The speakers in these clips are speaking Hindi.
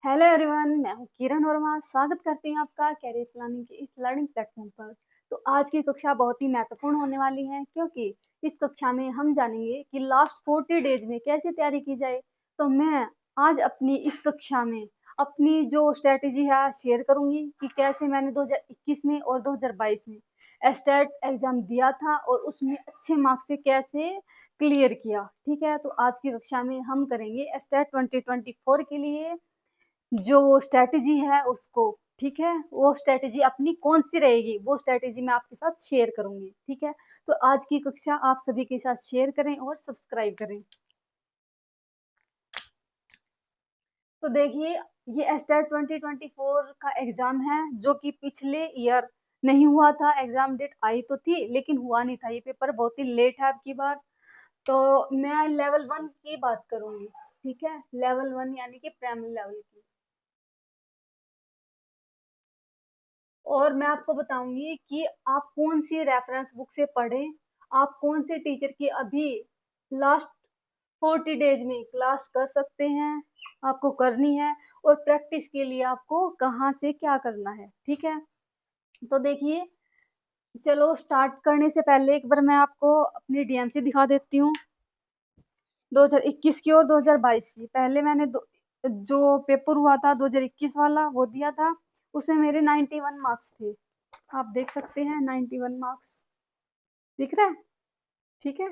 हेलो एवरीवन, मैं हूँ किरण वर्मा। स्वागत करती हूँ आपका कैरियर प्लानिंग के इस लर्निंग प्लेटफॉर्म पर। तो आज की कक्षा बहुत ही महत्वपूर्ण होने वाली है, क्योंकि इस कक्षा में हम जानेंगे कि लास्ट 40 डेज में कैसे तैयारी की जाए। तो मैं आज अपनी इस कक्षा में अपनी जो स्ट्रेटेजी है शेयर करूंगी कि कैसे मैंने 2021 में और 2022 में एस्टेट एग्जाम दिया था और उसमें अच्छे मार्क्स से कैसे क्लियर किया। ठीक है, तो आज की कक्षा में हम करेंगे एस्टेट 2024 के लिए जो स्ट्रेटेजी है उसको। ठीक है, वो स्ट्रेटेजी अपनी कौन सी रहेगी वो स्ट्रेटेजी मैं आपके साथ शेयर करूंगी। ठीक है, तो आज की कक्षा आप सभी के साथ शेयर करें और सब्सक्राइब करें। तो देखिए, ये एस्टेट 2024 का एग्जाम है जो कि पिछले ईयर नहीं हुआ था। एग्जाम डेट आई तो थी लेकिन हुआ नहीं था। ये पेपर बहुत ही लेट है आपकी बार। तो मैं लेवल 1 की बात करूंगी। ठीक है, लेवल 1 यानी कि प्राइमरी लेवल की। और मैं आपको बताऊंगी कि आप कौन सी रेफरेंस बुक से पढ़ें, आप कौन से टीचर की अभी लास्ट 40 डेज में क्लास कर सकते हैं, आपको करनी है, और प्रैक्टिस के लिए आपको कहाँ से क्या करना है। ठीक है, तो देखिए, चलो स्टार्ट करने से पहले एक बार मैं आपको अपनी डीएमसी दिखा देती हूँ 2021 की और 2022 की। पहले मैंने जो पेपर हुआ था 2021 वाला वो दिया था, उसमें मेरे 91 मार्क्स थे। आप देख सकते हैं 91 मार्क्स दिख रहा है। ठीक है,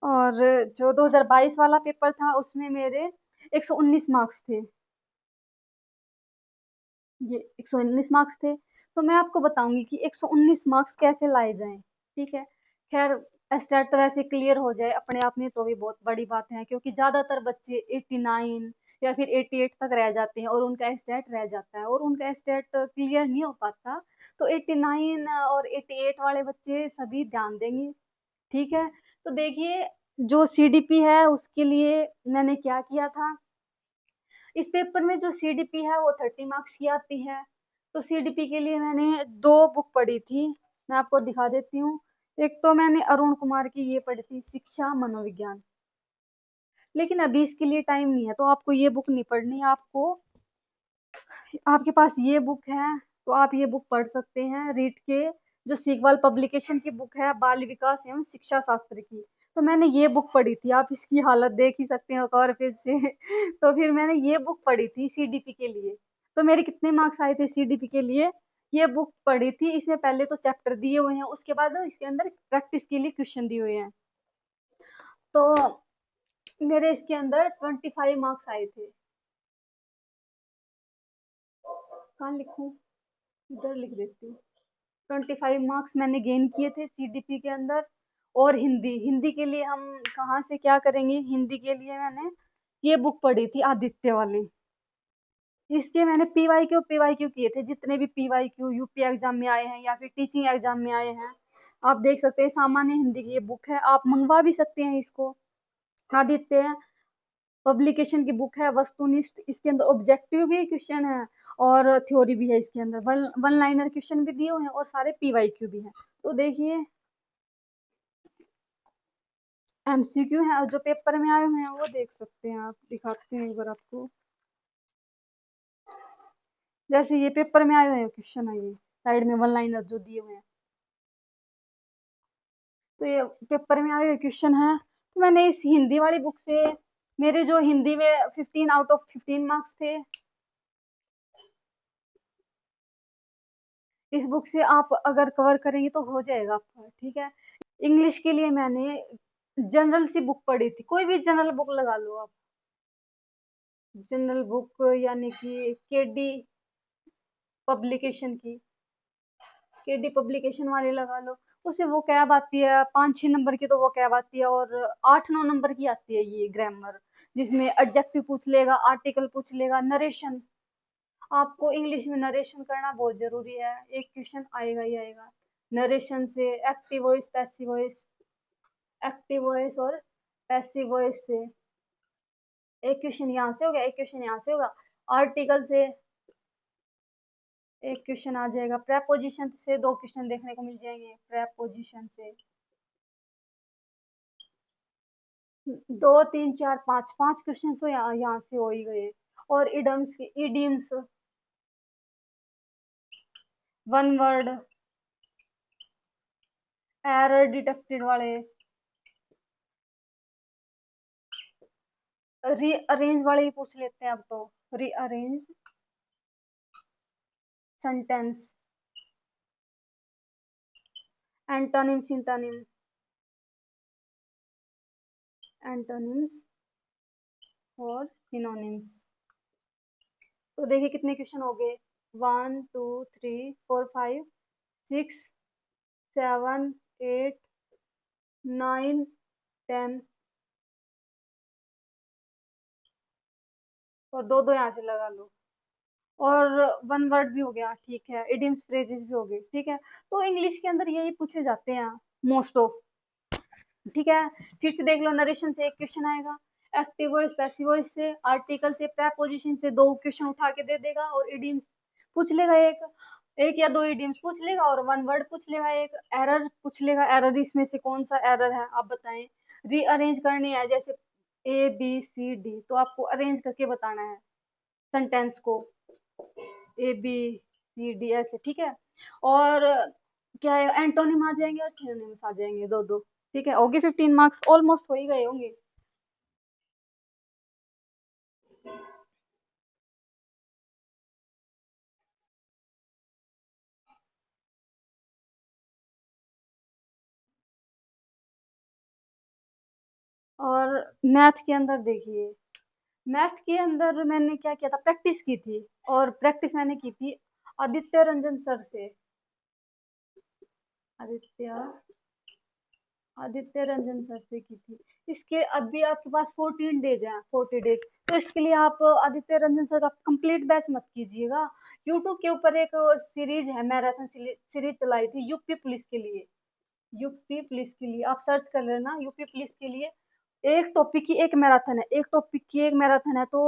और जो 2022 वाला पेपर था उसमें मेरे 119 मार्क्स थे। ये 119 मार्क्स थे। तो मैं आपको बताऊंगी कि 119 मार्क्स कैसे लाए जाएं। ठीक है, खैर स्टार्ट तो वैसे क्लियर हो जाए अपने आप में तो भी बहुत बड़ी बात है, क्योंकि ज्यादातर बच्चे 89 या फिर 88 तक रह जाते हैं और उनका स्टेट रह जाता है और उनका स्टेट क्लियर नहीं हो पाता। तो 89 और 88 वाले बच्चे सभी ध्यान देंगे। ठीक है, तो देखिए, जो सीडीपी है उसके लिए मैंने क्या किया था। इस पेपर में जो सीडीपी है वो 30 मार्क्स की आती है। तो सीडीपी के लिए मैंने दो बुक पढ़ी थी, मैं आपको दिखा देती हूँ। एक तो मैंने अरुण कुमार की ये पढ़ी थी, शिक्षा मनोविज्ञान। लेकिन अभी इसके लिए टाइम नहीं है, तो आपको ये बुक नहीं पढ़नी। आपको, आपके पास ये बुक है तो आप ये बुक पढ़ सकते हैं, रीट के जो सीखवाल पब्लिकेशन की बुक है, बाल विकास एवं शिक्षा शास्त्र की। तो मैंने ये बुक पढ़ी थी, आप इसकी हालत देख ही सकते हो कवर पेज से। तो फिर मैंने ये बुक पढ़ी थी सीडीपी के लिए। तो मेरे कितने मार्क्स आए थे सीडीपी के लिए, ये बुक पढ़ी थी। इसमें पहले तो चैप्टर दिए हुए हैं, उसके बाद इसके अंदर प्रैक्टिस के लिए क्वेश्चन दिए हुए हैं। तो मेरे इसके अंदर 25 मार्क्स आए थे। कहाँ लिखूं, इधर लिख देती हूँ। 25 मार्क्स मैंने गेन किए थे सीडीपी के अंदर। और हिंदी, हिंदी के लिए हम कहाँ से क्या करेंगे। हिंदी के लिए मैंने ये बुक पढ़ी थी आदित्य वाली। इसके मैंने पीवाईक्यू किए थे, जितने भी पीवाईक्यू यूपी एग्जाम में आए हैं या फिर टीचिंग एग्जाम में आए हैं। आप देख सकते हैं, सामान्य हिंदी की ये बुक है, आप मंगवा भी सकते हैं इसको। आदित्य पब्लिकेशन की बुक है, वस्तुनिष्ठ। इसके अंदर ऑब्जेक्टिव भी क्वेश्चन है और थ्योरी भी है। इसके अंदर वन लाइनर क्वेश्चन भी दिए हुए हैं और सारे पीवाईक्यू भी हैं। तो देखिए, एमसीक्यू है और जो पेपर में आए हुए हैं वो देख सकते हैं आप। दिखाते हैं एक बार आपको, जैसे ये पेपर में आए हुए हैं क्वेश्चन है, ये साइड में वन लाइनर जो दिए हुए हैं। तो ये पेपर में आए हुए क्वेश्चन है। तो मैंने इस हिंदी वाली बुक से, मेरे जो हिंदी में 15 आउट ऑफ 15 मार्क्स थे, इस बुक से आप अगर कवर करेंगे तो हो जाएगा आपका। ठीक है, इंग्लिश के लिए मैंने जनरल सी बुक पढ़ी थी, कोई भी जनरल बुक लगा लो आप। जनरल बुक यानी कि केडी पब्लिकेशन की, केडी पब्लिकेशन वाली लगा लो। उससे वो कैब आती है 5-6 नंबर की, तो वो कैब आती है। और 8-9 नंबर की आती है ये ग्रामर, जिसमें एडजेक्टिव पूछ लेगा, आर्टिकल पूछ लेगा, नरेशन। आपको इंग्लिश में नरेशन करना बहुत जरूरी है, एक क्वेश्चन आएगा ही आएगा नरेशन से। Active voice, passive voice, active voice और पैसिव वॉइस से एक क्वेश्चन यहाँ से हो गया, एक क्वेश्चन यहाँ से होगा। आर्टिकल से एक क्वेश्चन आ जाएगा, प्रेपोजिशन से 2 क्वेश्चन देखने को मिल जाएंगे, प्रेपोजिशन से 2, 3, 4, 5 5 क्वेश्चन तो यहाँ यहाँ से हो ही गए। और idioms idioms, one word, error detected वाले, रीअरेंज वाले ही पूछ लेते हैं अब तो। Rearrange sentence, antonym synonym, antonyms और सिनोनिम्स। तो देखिए कितने क्वेश्चन हो गए, 1 2 3 4 5 6 7 8 9 10 और दो दो यहाँ से लगा लो, और वन वर्ड भी हो गया, ठीक है, इडियम्स फ्रेजेस भी हो गए, ठीक है। तो इंग्लिश के अंदर यही पूछे जाते हैं मोस्ट ऑफ, ठीक है। फिर से देख लो, नरेशन से एक क्वेश्चन आएगा, एक्टिव वॉइस पैसिव वॉइस से, आर्टिकल से, प्रेपोजिशन से दो क्वेश्चन उठा के दे देगा, और इडियम्स पूछ लेगा एक, एक या दो इडियम्स पूछ लेगा, और वन वर्ड पूछ लेगा, एक एरर पूछ लेगा, एरर इसमें से कौन सा एरर है आप बताएं। रीअरेंज करनी है जैसे ABCD, तो आपको अरेंज करके बताना है सेंटेंस को, ABCD ऐसे, ठीक है। और क्या है, एंटोनिम आ जाएंगे और सिनोनिम्स आ जाएंगे दो दो, ठीक है। होगी 15 मार्क्स, ऑलमोस्ट हो ही गए होंगे। और मैथ के अंदर देखिए, मैथ के अंदर मैंने क्या किया था, प्रैक्टिस की थी, और प्रैक्टिस मैंने की थी आदित्य रंजन सर से, आदित्य आदित्य रंजन सर से की थी। इसके अभी आपके पास 14 डेज हैं, 40 डेज, तो इसके लिए आप आदित्य रंजन सर का कंप्लीट बैच मत कीजिएगा। यूट्यूब के ऊपर एक सीरीज है, मैराथन सीरीज चलाई थी यूपी पुलिस के लिए, यूपी पुलिस के लिए आप सर्च कर लेना, यूपी पुलिस के लिए एक टॉपिक की एक मैराथन है, एक टॉपिक की एक मैराथन है, तो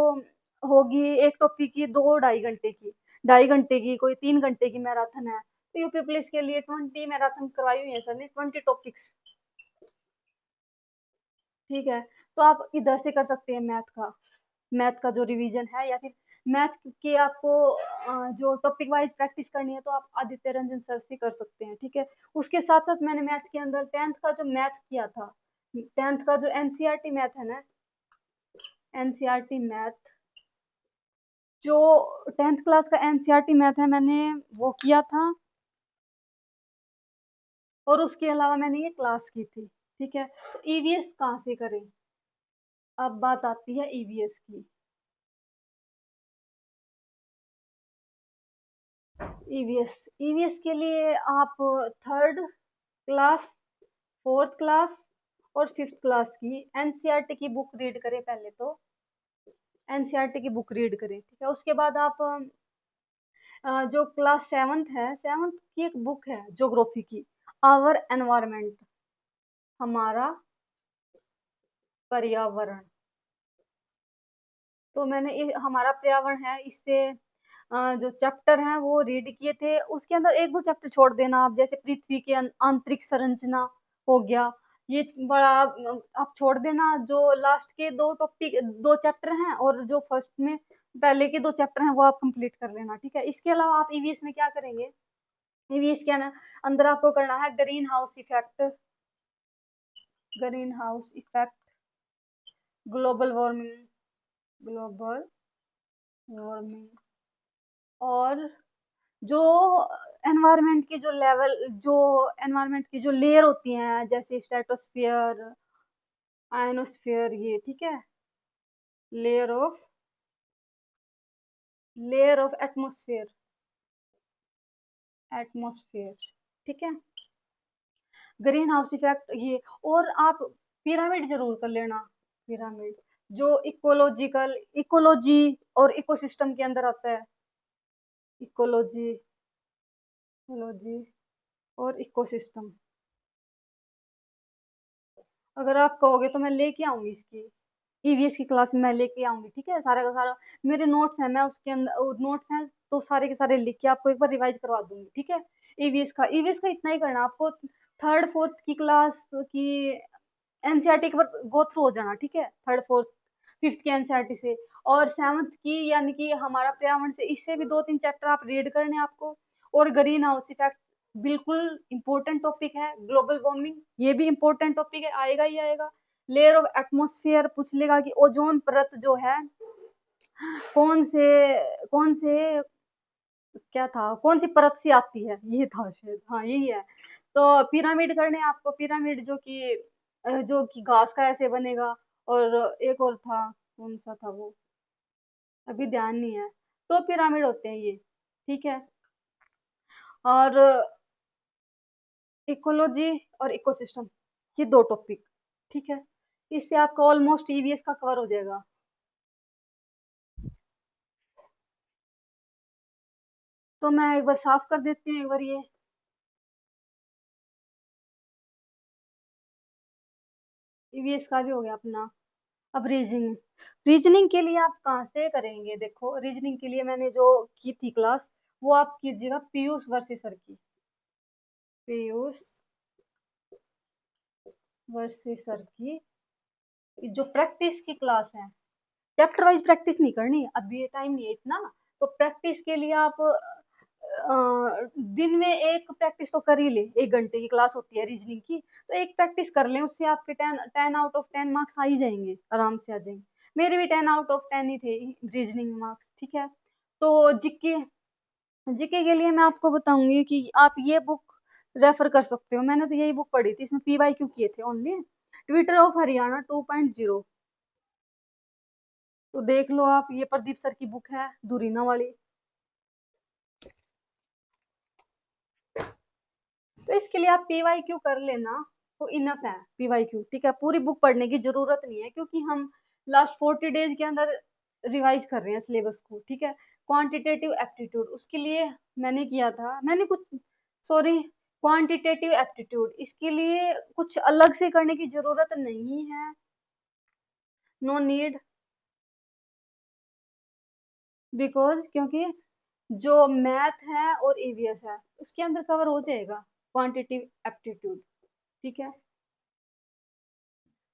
होगी एक टॉपिक की 2 ढाई घंटे की, 2.5 घंटे की, कोई 3 घंटे की मैराथन है। तो यूपी पुलिस के लिए 20 मैराथन करवाई हुई है सर ने, 20 टॉपिक्स, ठीक है। तो आप इधर से कर सकते हैं मैथ का, मैथ का जो रिवीजन है, या फिर मैथ के आपको जो टॉपिक वाइज प्रैक्टिस करनी है, तो आप आदित्य रंजन सर से कर सकते हैं, ठीक है। उसके साथ साथ मैंने मैथ के अंदर 10th का जो मैथ किया था, 10th का जो एनसीईआरटी मैथ है ना, एनसीईआरटी मैथ, जो 10th क्लास का एनसीईआरटी मैथ है, मैंने वो किया था, और उसके अलावा मैंने ये क्लास की थी, ठीक है। तो ईवीएस कहाँ से करें, अब बात आती है ईवीएस की। ईवीएस, ईवीएस के लिए आप थर्ड क्लास, फोर्थ क्लास और फिफ्थ क्लास की एनसीईआरटी की बुक रीड करें, पहले तो एनसीईआरटी की बुक रीड करें, ठीक है। उसके बाद आप जो क्लास सेवन्थ है, सेवन्थ की एक बुक है ज्योग्राफी की, आवर एनवायरमेंट, हमारा पर्यावरण। तो मैंने हमारा पर्यावरण है, इससे जो चैप्टर हैं वो रीड किए थे। उसके अंदर एक दो चैप्टर छोड़ देना आप, जैसे पृथ्वी की आंतरिक संरचना हो गया, ये बड़ा आप छोड़ देना। जो लास्ट के दो टॉपिक, दो चैप्टर हैं, और जो फर्स्ट में पहले के दो चैप्टर हैं वो आप कंप्लीट कर लेना, ठीक है। इसके अलावा आप ईवीएस में क्या करेंगे, ईवीएस के अंदर आपको करना है green house effect, green house effect, global warming, global warming, और जो एनवायरनमेंट की जो लेवल, जो एनवायरनमेंट की जो लेयर होती हैं, जैसे स्ट्रेटोस्फियर, आयनोस्फियर, ये ठीक है, layer of, layer of atmosphere, atmosphere, ठीक है, ग्रीन हाउस इफेक्ट ये। और आप पिरामिड जरूर कर लेना, पिरामिड जो इकोलॉजिकल, इकोलॉजी और इकोसिस्टम के अंदर आता है, इकोलॉजी, इकोलॉजी और इकोसिस्टम। अगर आप कहोगे तो मैं लेके आऊंगी इसकी, ईवीएस की क्लास में मैं लेके आऊंगी, ठीक है। सारा का सारा मेरे नोट्स हैं, मैं उसके अंदर नोट्स हैं, तो सारे के सारे लिख के आपको एक बार रिवाइज करवा दूंगी, ठीक है। ईवीएस का इतना ही करना आपको, थर्ड फोर्थ की क्लास की एनसीईआरटी के बार गो थ्रू हो जाना, ठीक है, थर्ड फोर्थ 5th की एनसीईआरटी से, और 7th की यानी कि हमारा पर्यावरण से, इससे भी 2-3 चैप्टर आप रीड करने आपको। और ग्रीन हाउस इफेक्ट बिल्कुल इम्पोर्टेंट टॉपिक है। ग्लोबल वार्मिंग ये भी इम्पोर्टेंट टॉपिक है, आएगा ही आएगा। लेयर ऑफ एटमॉस्फेयर पूछ लेगा कि ओजोन परत जो है कौन से क्या था, कौन सी परत से आती है, ये था शायद, हाँ यही है। तो पिरामिड करने हैं आपको, पिरामिड जो कि घास का ऐसे बनेगा। और एक और था, कौन सा था वो, अभी ध्यान नहीं है। तो पिरामिड होते हैं ये, ठीक है। और इकोलॉजी और इकोसिस्टम, ये 2 टॉपिक, ठीक है। इससे आपका ऑलमोस्ट ईवीएस का कवर हो जाएगा। तो मैं एक बार साफ कर देती हूँ एक बार ये। ईवीएस का भी हो गया अपना। अब रीजनिंग, रीजनिंग के लिए आप कहाँ से करेंगे? देखो रीजनिंग के लिए मैंने जो की थी क्लास, वो आप कीजिएगा पीयूष वर्सी सर की। पीयूष वर्सी सर की जो प्रैक्टिस की क्लास है, चैप्टर वाइज प्रैक्टिस नहीं करनी, अभी ये टाइम नहीं है इतना। तो प्रैक्टिस के लिए आप दिन में एक प्रैक्टिस तो कर ही ले, 1 घंटे की क्लास होती है रीजनिंग की, तो एक प्रैक्टिस कर लें, उससे आपके 10 आउट ऑफ 10 मार्क्स आ ही जाएंगे, आराम से आ जाएंगे। मेरे भी 10 आउट ऑफ 10 ही थे रीजनिंग मार्क्स, ठीक है। तो जीके जीके के लिए मैं आपको बताऊंगी कि आप ये बुक रेफर कर सकते हो। मैंने तो यही बुक पढ़ी थी, इसमें पीवाईक्यू किए थे ओनली। ट्विटर ऑफ हरियाणा 2.0, तो देख लो आप, ये प्रदीप सर की बुक है, दुरीना वाली। तो इसके लिए आप पीवाईक्यू कर लेना, तो इनफ है पीवाईक्यू, ठीक है। पूरी बुक पढ़ने की जरूरत नहीं है, क्योंकि हम लास्ट 40 डेज के अंदर रिवाइज कर रहे हैं सिलेबस को, ठीक है। क्वांटिटेटिव एप्टीट्यूड, उसके लिए मैंने किया था, मैंने कुछ, सॉरी, क्वांटिटेटिव एप्टीट्यूड, इसके लिए कुछ अलग से करने की जरूरत नहीं है, नो नीड, बिकॉज क्योंकि जो मैथ है और ईवीएस है उसके अंदर कवर हो जाएगा क्वांटिटेटिव एप्टीट्यूड, ठीक है।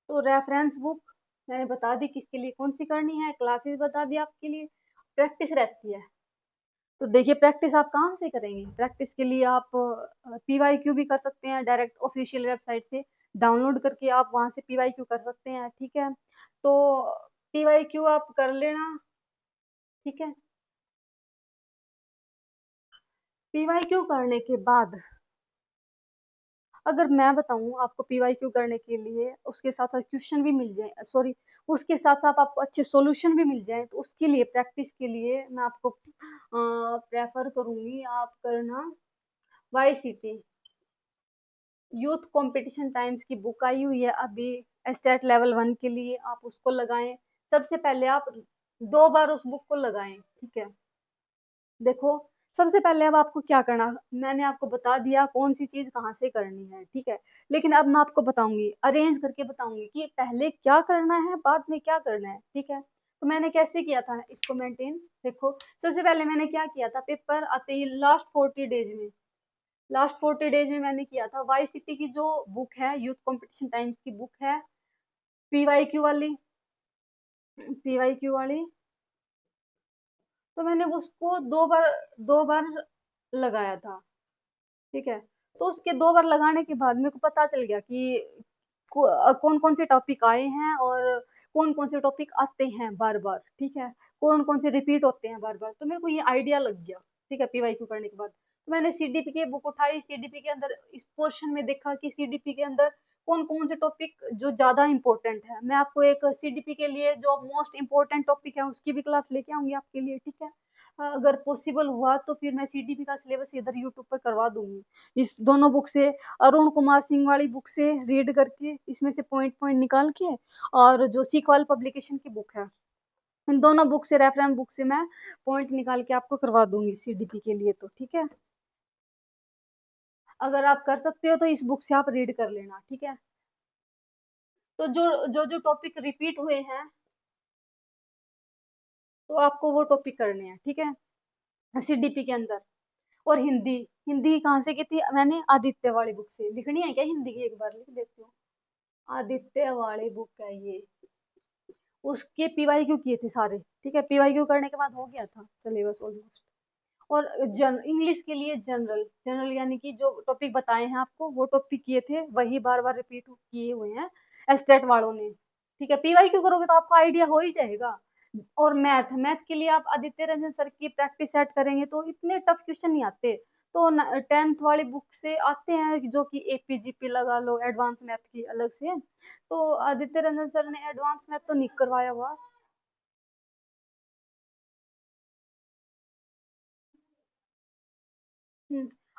तो रेफरेंस बुक मैंने बता दी किसके लिए कौन सी करनी है, क्लासेस बता दी आपके लिए, प्रैक्टिस रहती है। तो देखिए प्रैक्टिस आप कहाँ से करेंगे? प्रैक्टिस के लिए आप पीवाईक्यू भी कर सकते हैं, डायरेक्ट ऑफिशियल वेबसाइट से डाउनलोड करके आप वहां से पीवाईक्यू कर सकते हैं, ठीक है। तो पीवाईक्यू आप कर लेना, ठीक है। पीवाईक्यू करने के बाद, अगर मैं बताऊं आपको पीवाईक्यू करने के लिए, उसके साथ साथ क्वेश्चन भी मिल जाए, सॉरी, उसके साथ साथ आपको अच्छे सॉल्यूशन भी मिल जाए, तो उसके लिए प्रैक्टिस के लिए मैं आपको प्रेफर करूंगी आप करना वाईसीटी, यूथ कंपटीशन टाइम्स की बुक आई हुई है अभी, स्टेट लेवल 1 के लिए, आप उसको लगाएं। सबसे पहले आप 2 बार उस बुक को लगाएं, ठीक है। देखो सबसे पहले अब आपको क्या करना, मैंने आपको बता दिया कौन सी चीज कहाँ से करनी है, ठीक है। लेकिन अब मैं आपको बताऊंगी, अरेंज करके बताऊंगी कि पहले क्या करना है, बाद में क्या करना है, ठीक है। तो मैंने कैसे किया था इसको मेंटेन, देखो सबसे पहले मैंने क्या किया था, पेपर आते ही लास्ट 40 डेज में मैंने किया था वाईसीटी की जो बुक है, यूथ कंपटीशन टाइम्स की बुक है, पीवाईक्यू वाली, पीवाईक्यू वाली। तो मैंने उसको 2 बार लगाया था, ठीक है। तो उसके 2 बार लगाने के बाद मेरे को पता चल गया कि कौन कौन से टॉपिक आए हैं और कौन कौन से टॉपिक आते हैं बार बार, ठीक है। कौन कौन से रिपीट होते हैं बार बार, तो मेरे को ये आइडिया लग गया, ठीक है, पीवाईक्यू करने के बाद। तो मैंने सीडीपी की बुक उठाई, सीडीपी के अंदर इस पोर्शन में देखा कि सीडीपी के अंदर कौन कौन से टॉपिक जो ज्यादा इंपॉर्टेंट है। मैं आपको एक सीडीपी के लिए जो मोस्ट इंपॉर्टेंट टॉपिक है उसकी भी क्लास लेके आऊंगी आपके लिए, ठीक है। अगर पॉसिबल हुआ तो फिर मैं सीडीपी का सिलेबस इधर यूट्यूब पर करवा दूंगी, इस दोनों बुक से, अरुण कुमार सिंह वाली बुक से रीड करके, इसमें से पॉइंट पॉइंट निकाल के, और जो सीक्वल पब्लिकेशन की बुक है, इन दोनों बुक से, रेफरेंस बुक से मैं पॉइंट निकाल के आपको करवा दूंगी सीडीपी के लिए, तो ठीक है। अगर आप कर सकते हो तो इस बुक से आप रीड कर लेना, ठीक है। तो जो जो जो टॉपिक रिपीट हुए हैं, तो आपको वो टॉपिक करने हैं, ठीक है, सीडीपी के अंदर। और हिंदी, हिंदी कहाँ से की थी मैंने? आदित्य वाली बुक से। लिखनी है क्या हिंदी की? एक बार लिख देती हूँ, आदित्य वाली बुक है ये, उसके पीवाईक्यू किए थे सारे, ठीक है। पीवाईक्यू करने के बाद हो गया था सिलेबस ऑलमोस्ट। और इंग्लिश के लिए जनरल जनरल यानी कि जो टॉपिक बताए हैं आपको वो टॉपिक किए थे, वही बार बार रिपीट किए हुए हैं एस्टेट वालों ने, ठीक है। पीवाईक्यू करोगे तो आपको आइडिया हो ही जाएगा। और मैथ मैथ के लिए आप आदित्य रंजन सर की प्रैक्टिस सेट करेंगे तो इतने टफ क्वेश्चन नहीं आते। तो 10th वाली बुक से आते हैं जो कि एपीजीपी लगा लो, एडवांस मैथ की अलग से। तो आदित्य रंजन सर ने एडवांस मैथ तो नहीं करवाया हुआ।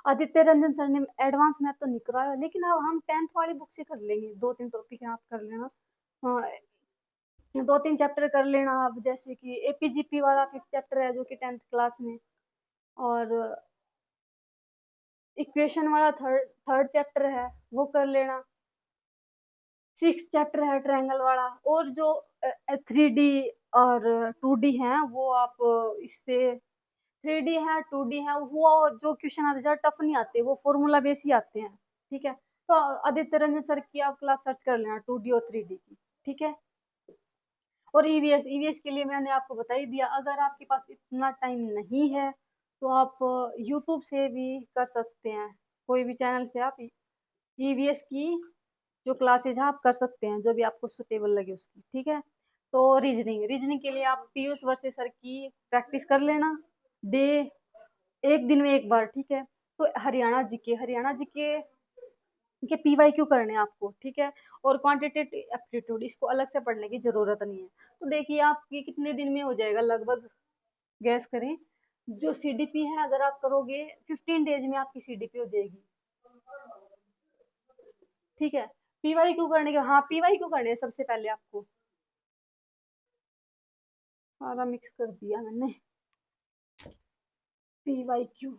आदित्य रंजन सर ने एडवांस मैथ तो नहीं कराया, लेकिन अब हम 10th वाली बुक से कर लेंगे। 2-3 टॉपिक आप कर लेना। हाँ, 2-3 चैप्टर कर लेना आप, जैसे कि एपीजीपी वाला 5th चैप्टर है जो कि 10th क्लास में। और इक्वेशन वाला थर्ड थर्ड चैप्टर है, वो कर लेना। 6th चैप्टर है ट्रायंगल वाला। और जो 3D और 2D है वो आप इससे 3D है 2D है वो जो क्वेश्चन आते हैं टफ नहीं आते, वो फॉर्मूला बेस ही आते हैं, ठीक है। तो आदित्य रंजन सर की आप क्लास सर्च कर लेना 2D और 3D की, ठीक है। और ईवीएस के लिए मैंने आपको बता ही दिया। अगर आपके पास इतना टाइम नहीं है तो आप यूट्यूब से भी कर सकते हैं, कोई भी चैनल से आप ईवीएस की जो क्लासेज है आप कर सकते हैं, जो भी आपको सुटेबल लगे उसकी, ठीक है। तो रीजनिंग रीजनिंग के लिए आप पीयूष वर्से सर की प्रैक्टिस कर लेना डे, एक दिन में एक बार, ठीक है। तो हरियाणा जीके के पीवाईक्यू करने हैं आपको, ठीक है। और क्वांटिटेटिव एप्टीट्यूड इसको अलग से पढ़ने की जरूरत नहीं है। तो देखिए आपकी कितने दिन में हो जाएगा लगभग, गैस करें। जो सीडीपी है अगर आप करोगे 15 डेज में आपकी सीडीपी हो जाएगी, ठीक है। पीवाईक्यू करने के, हाँ पीवाईक्यू करने हैं सबसे पहले आपको। सारा मिक्स कर दिया मैंने। पीवाईक्यू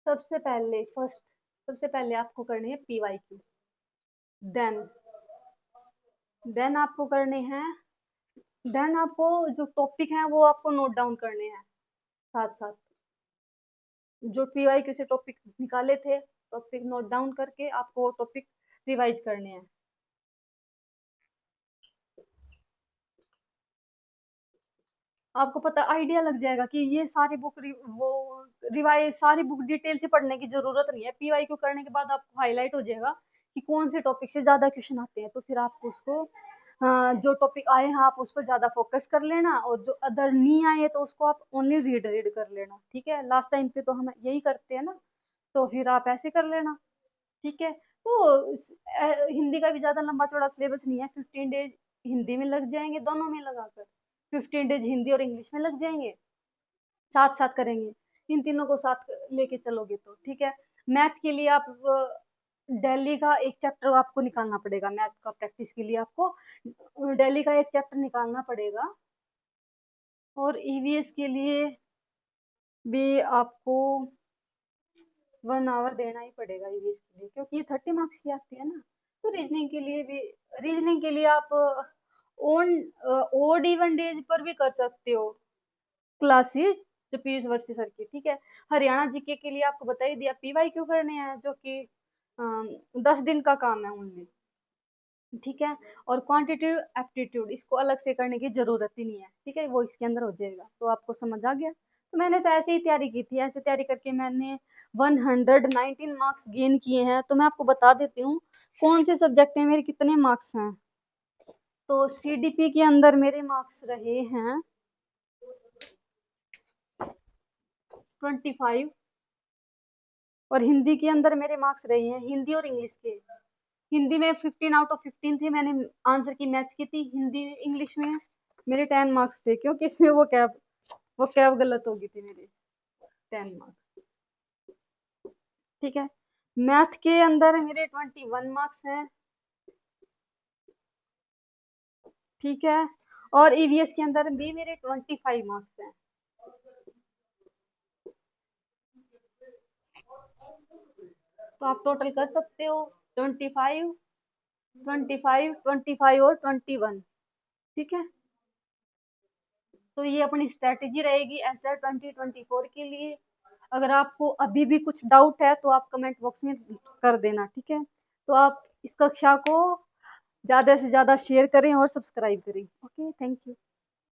सबसे पहले आपको करनी है पीवाईक्यू। देन देन आपको करने हैं देन आपको जो टॉपिक है वो आपको नोट डाउन करने हैं साथ साथ। जो पीवाईक्यू से टॉपिक निकाले थे, टॉपिक नोट डाउन करके आपको टॉपिक रिवाइज करने हैं। आपको पता आइडिया लग जाएगा कि ये सारी बुक वो रिवाइज सारी बुक डिटेल से पढ़ने की जरूरत नहीं है। पीवाईक्यू करने के बाद आपको हाईलाइट हो जाएगा कि कौन से टॉपिक से ज्यादा क्वेश्चन आते हैं, तो फिर आपको उसको जो टॉपिक आए हैं आप उस पर ज्यादा फोकस कर लेना, और जो अदर नहीं आए तो उसको आप ओनली रीड रीड कर लेना, ठीक है। लास्ट टाइम पे तो हम यही करते हैं ना, तो फिर आप ऐसे कर लेना, ठीक है। तो हिंदी का भी ज्यादा लंबा चौड़ा सिलेबस नहीं है, 15 डेज हिंदी में लग जाएंगे दोनों में लगाकर, 15 डेज हिंदी और इंग्लिश में लग जाएंगे, साथ साथ करेंगे। इन तीनों को साथ लेके चलोगे तो ठीक है। मैथ के लिए आप दिल्ली का एक चैप्टर आपको निकालना पड़ेगा, मैथ का प्रैक्टिस के लिए आपको दिल्ली का एक चैप्टर निकालना पड़ेगा। और ईवीएस के लिए भी आपको 1 आवर देना ही पड़ेगा ईवीएस के लिए, क्योंकि ये 30 मार्क्स की आती है ना। तो रीजनिंग के लिए आप ओन ओड इवन डेज पर भी कर सकते हो क्लासेस, जो पीयूष वर्सी सर की, ठीक है। हरियाणा जीके के लिए आपको बता ही दिया, पीवाई क्यों करने हैं जो कि 10 दिन का काम है ओनली, ठीक है। और क्वांटिटेटिव एप्टीट्यूड इसको अलग से करने की जरूरत ही नहीं है, ठीक है, वो इसके अंदर हो जाएगा। तो आपको समझ आ गया। तो मैंने तो ऐसे ही तैयारी की थी, ऐसे तैयारी करके मैंने 119 मार्क्स गेन किए हैं। तो मैं आपको बता देती हूँ कौन से सब्जेक्ट में मेरे कितने मार्क्स हैं। तो सीडीपी के अंदर मेरे मार्क्स रहे हैं 25, और हिंदी के अंदर मेरे मार्क्स रहे हैं, हिंदी और इंग्लिश के, हिंदी में 15 आउट ऑफ 15 थे, मैंने आंसर की मैच की थी। हिंदी इंग्लिश में मेरे 10 मार्क्स थे, क्योंकि इसमें वो कैब गलत हो गई थी मेरे 10 मार्क्स, ठीक है। मैथ के अंदर मेरे 21 मार्क्स हैं, ठीक है। और ईवीएस के अंदर भी मेरे 25 मार्क्स हैं। तो आप टोटल कर सकते हो 25, 25, 25 और 21, ठीक है। तो ये अपनी स्ट्रैटेजी रहेगी एस्टा 2024 के लिए। अगर आपको अभी भी कुछ डाउट है तो आप कमेंट बॉक्स में कर देना, ठीक है। तो आप इस कक्षा को ज़्यादा से ज़्यादा शेयर करें और सब्सक्राइब करें। Okay, thank you.